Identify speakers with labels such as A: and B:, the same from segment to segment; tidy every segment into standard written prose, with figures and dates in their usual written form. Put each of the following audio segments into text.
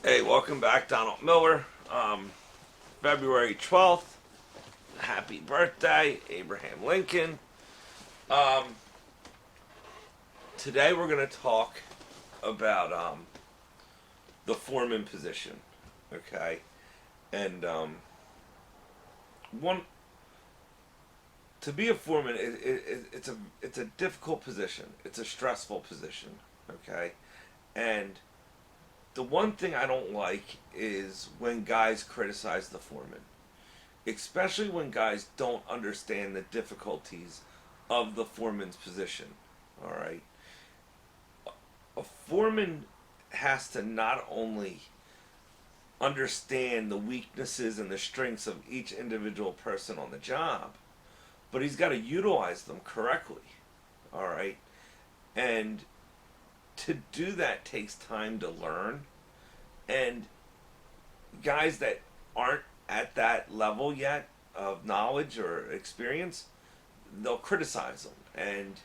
A: Hey, welcome back, Donald Miller. February 12th. Happy birthday, Abraham Lincoln. Um, Today we're going to talk about the foreman position. Okay? And one to be a foreman, it's a difficult position. It's a stressful position. Okay? And the one thing I don't like is when guys criticize the foreman, especially when guys don't understand the difficulties of the foreman's position. All right, a foreman has to not only understand the weaknesses and the strengths of each individual person on the job, but he's got to utilize them correctly. All right, and to do that takes time to learn, and guys that aren't at that level yet of knowledge or experience, they'll criticize them, and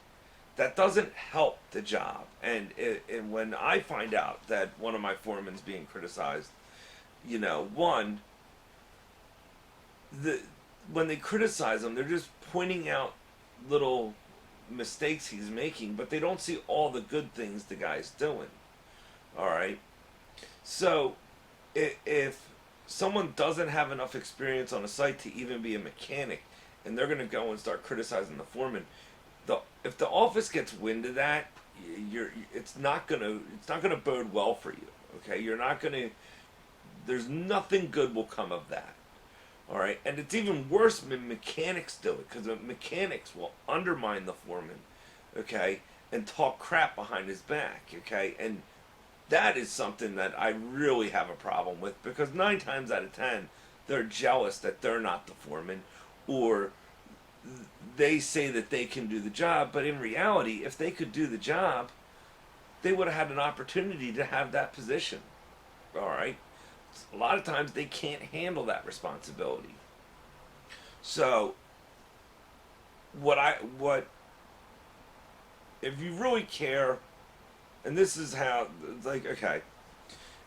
A: that doesn't help the job. And when I find out that one of my foremen's being criticized, one, the when they criticize him, they're just pointing out little mistakes he's making, but they don't see all the good things the guy's doing. All right, so if someone doesn't have enough experience on a site to even be a mechanic, and they're going to go and start criticizing the foreman, if the office gets wind of that, it's not gonna bode well for you. Okay, you're not gonna. There's nothing good will come of that. All right, and it's even worse when mechanics do it, because mechanics will undermine the foreman. Okay, and talk crap behind his back. Okay, and that is something that I really have a problem with, because 9 times out of 10, they're jealous that they're not the foreman, or they say that they can do the job, but in reality, if they could do the job, they would have had an opportunity to have that position. All right? A lot of times they can't handle that responsibility. So, what if you really care, and this is how, like, okay,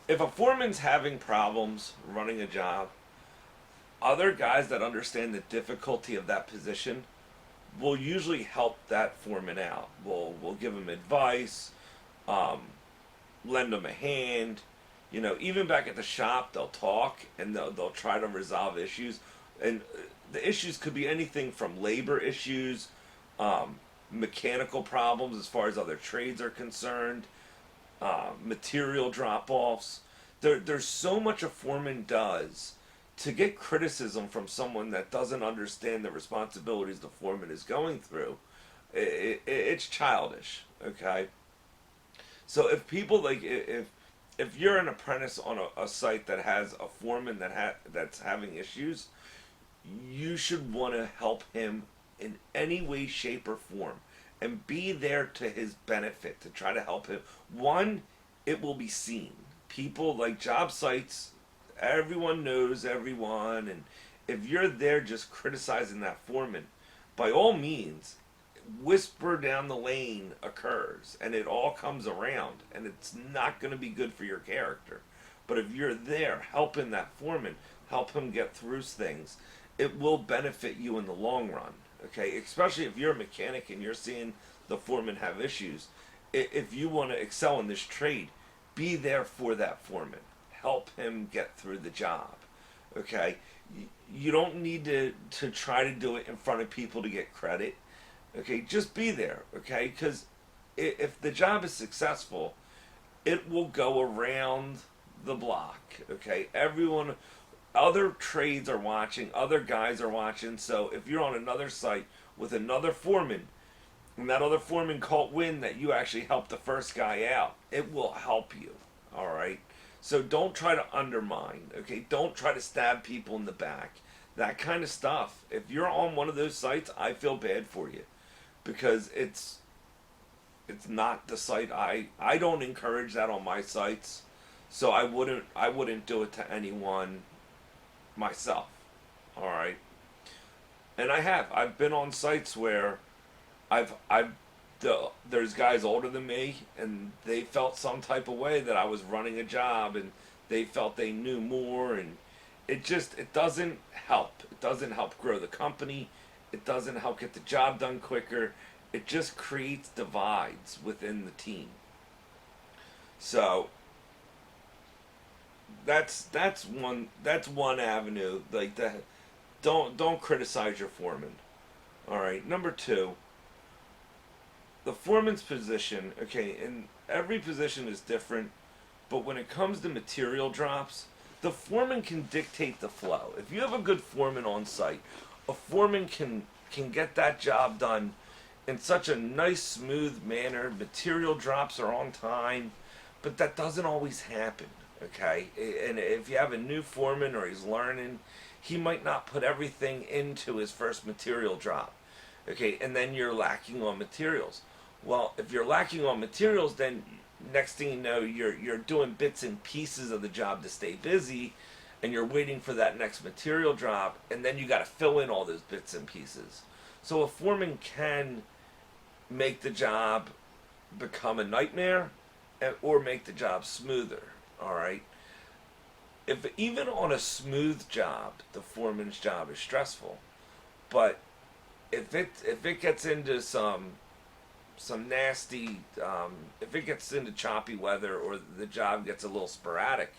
A: if a foreman's having problems running a job, other guys that understand the difficulty of that position will usually help that foreman out. We'll give him advice, um, lend him a hand. Even back at the shop, they'll talk and they'll try to resolve issues. And the issues could be anything from labor issues, um, mechanical problems as far as other trades are concerned, material drop offs. There's so much a foreman does to get criticism from someone that doesn't understand the responsibilities the foreman is going through. It's childish. Okay, so if people like if you're an apprentice on a site that has a foreman that's having issues, you should want to help him in any way, shape, or form, and be there to his benefit to try to help him. One, it will be seen. People like job sites, everyone knows everyone, and if you're there just criticizing that foreman, by all means, whisper down the lane occurs, and it all comes around, and it's not going to be good for your character. But if you're there helping that foreman, help him get through things, it will benefit you in the long run. Okay, especially if you're a mechanic and you're seeing the foreman have issues. If you want to excel in this trade, be there for that foreman. Help him get through the job. Okay, you don't need to try to do it in front of people to get credit. Okay, just be there. Okay, because if the job is successful, it will go around the block. Okay, everyone, other trades are watching, other guys are watching. So if you're on another site with another foreman, and that other foreman caught wind that you actually helped the first guy out, it will help you. All right. So don't try to undermine. Okay. Don't try to stab people in the back. That kind of stuff. If you're on one of those sites, I feel bad for you, because it's not the site. I don't encourage that on my sites, so I wouldn't do it to anyone myself. All right. And I've been on sites where I've there's guys older than me, and they felt some type of way that I was running a job, and they felt they knew more, and it doesn't help. It doesn't help grow the company. It doesn't help get the job done quicker. It just creates divides within the team. So that's one avenue. Like that, don't criticize your foreman. All right. Number two, the foreman's position. Okay, and every position is different, but when it comes to material drops, the foreman can dictate the flow. If you have a good foreman on site, a foreman can get that job done in such a nice, smooth manner. Material drops are on time, but that doesn't always happen. Okay, and if you have a new foreman or he's learning, he might not put everything into his first material drop. Okay, and then you're lacking on materials. Well, if you're lacking on materials, then next thing you know, you're doing bits and pieces of the job to stay busy, and you're waiting for that next material drop, and then you got to fill in all those bits and pieces. So a foreman can make the job become a nightmare, or make the job smoother. All right. If even on a smooth job, the foreman's job is stressful, but if it gets into some nasty, if it gets into choppy weather or the job gets a little sporadic,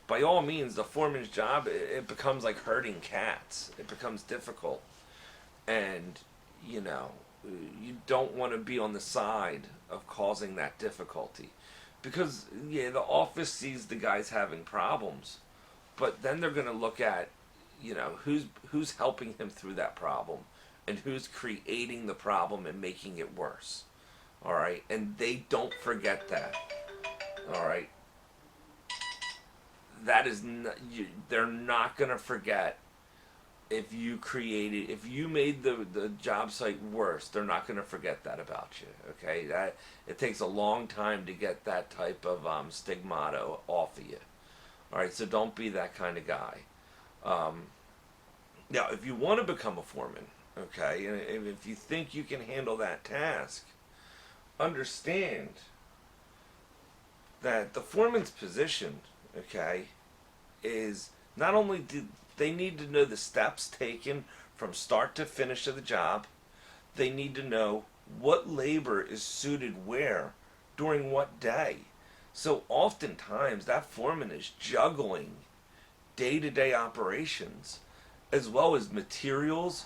A: by all means, the foreman's job, it becomes like herding cats. It becomes difficult, and you know, you don't want to be on the side of causing that difficulty, because yeah, the office sees the guys having problems, but then they're going to look at, you know, who's helping him through that problem, and who's creating the problem and making it worse. All right, and they don't forget that. All right, that is not, they're not going to forget. If you made the job site worse, they're not going to forget that about you. Okay, that it takes a long time to get that type of stigmata off of you. All right, so don't be that kind of guy. Now, if you want to become a foreman, okay, and if you think you can handle that task, understand that the foreman's position, okay, is not only do they need to know the steps taken from start to finish of the job, they need to know what labor is suited where during what day. So oftentimes that foreman is juggling day-to-day operations as well as materials,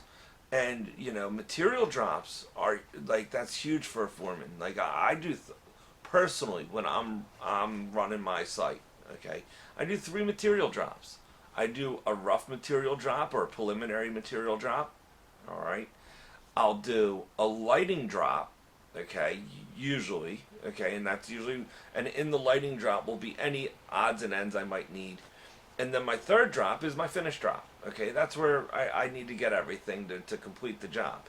A: and you know, material drops are like, that's huge for a foreman. Like I do personally, when I'm running my site, okay, I do 3 material drops. I do a rough material drop or a preliminary material drop. All right. I'll do a lighting drop. Okay. Usually. Okay. And that's usually, and in the lighting drop will be any odds and ends I might need. And then my third drop is my finish drop. Okay. That's where I need to get everything to complete the job.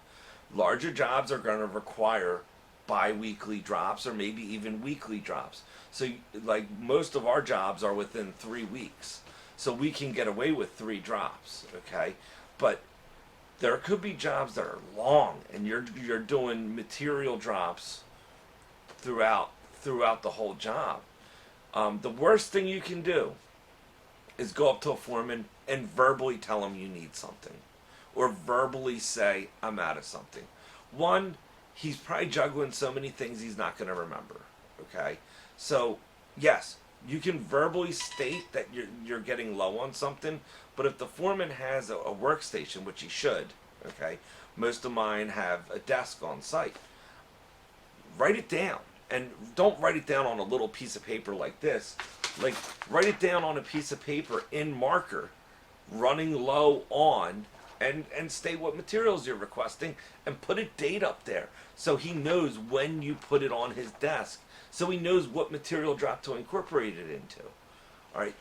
A: Larger jobs are going to require bi-weekly drops or maybe even weekly drops. So like most of our jobs are within 3 weeks. So we can get away with 3 drops, okay? But there could be jobs that are long, and you're doing material drops throughout the whole job. The worst thing you can do is go up to a foreman and verbally tell him you need something, or verbally say I'm out of something. One, he's probably juggling so many things he's not going to remember, okay? So yes, you can verbally state that you're getting low on something, but if the foreman has a workstation, which he should, okay, most of mine have a desk on site, write it down. And don't write it down on a little piece of paper like this. Like, write it down on a piece of paper in marker, running low on, and state what materials you're requesting, and put a date up there so he knows when you put it on his desk, so he knows what material drop to incorporate it into. All right,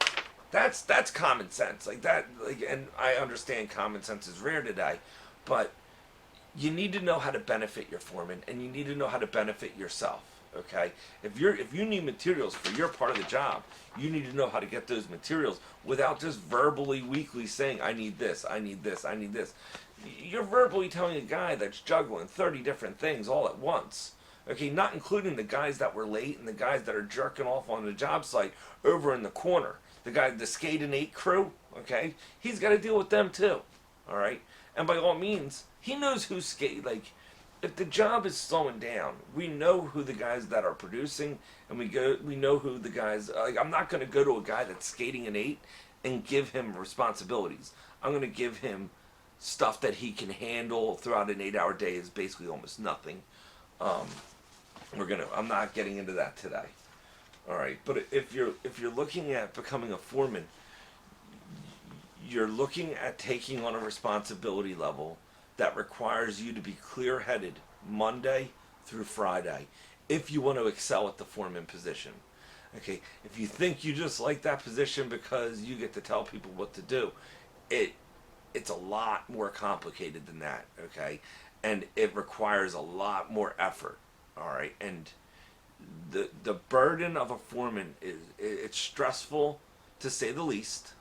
A: that's common sense, like that. Like, and I understand common sense is rare today, but you need to know how to benefit your foreman, and you need to know how to benefit yourself. Okay, if you need materials for your part of the job, you need to know how to get those materials without just verbally weekly saying I need this, I need this, I need this. You're verbally telling a guy that's juggling 30 different things all at once. Okay, not including the guys that were late and the guys that are jerking off on the job site over in the corner. the skate and 8 crew, okay, he's got to deal with them too, all right. And by all means, he knows who's skate. Like, if the job is slowing down, we know who the guys that are producing, and we know who the guys. Like, I'm not going to go to a guy that's skating an 8 and give him responsibilities. I'm going to give him stuff that he can handle throughout an 8-hour day is basically almost nothing. Um, I'm not getting into that today. All right, but if you're looking at becoming a foreman, you're looking at taking on a responsibility level that requires you to be clear-headed Monday through Friday if you want to excel at the foreman position. Okay, if you think you just like that position because you get to tell people what to do, it's a lot more complicated than that. Okay, and it requires a lot more effort. All right, and the burden of a foreman it's stressful to say the least,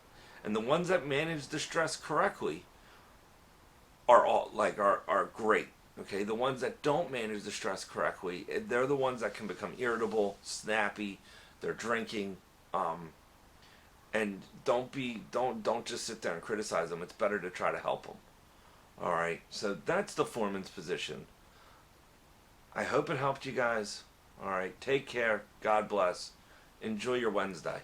A: and the ones that manage the stress correctly are great. Okay, the ones that don't manage the stress correctly, they're the ones that can become irritable, snappy. They're drinking, and don't just sit there and criticize them. It's better to try to help them. All right, so that's the foreman's position. I hope it helped you guys. All right, take care. God bless. Enjoy your Wednesday.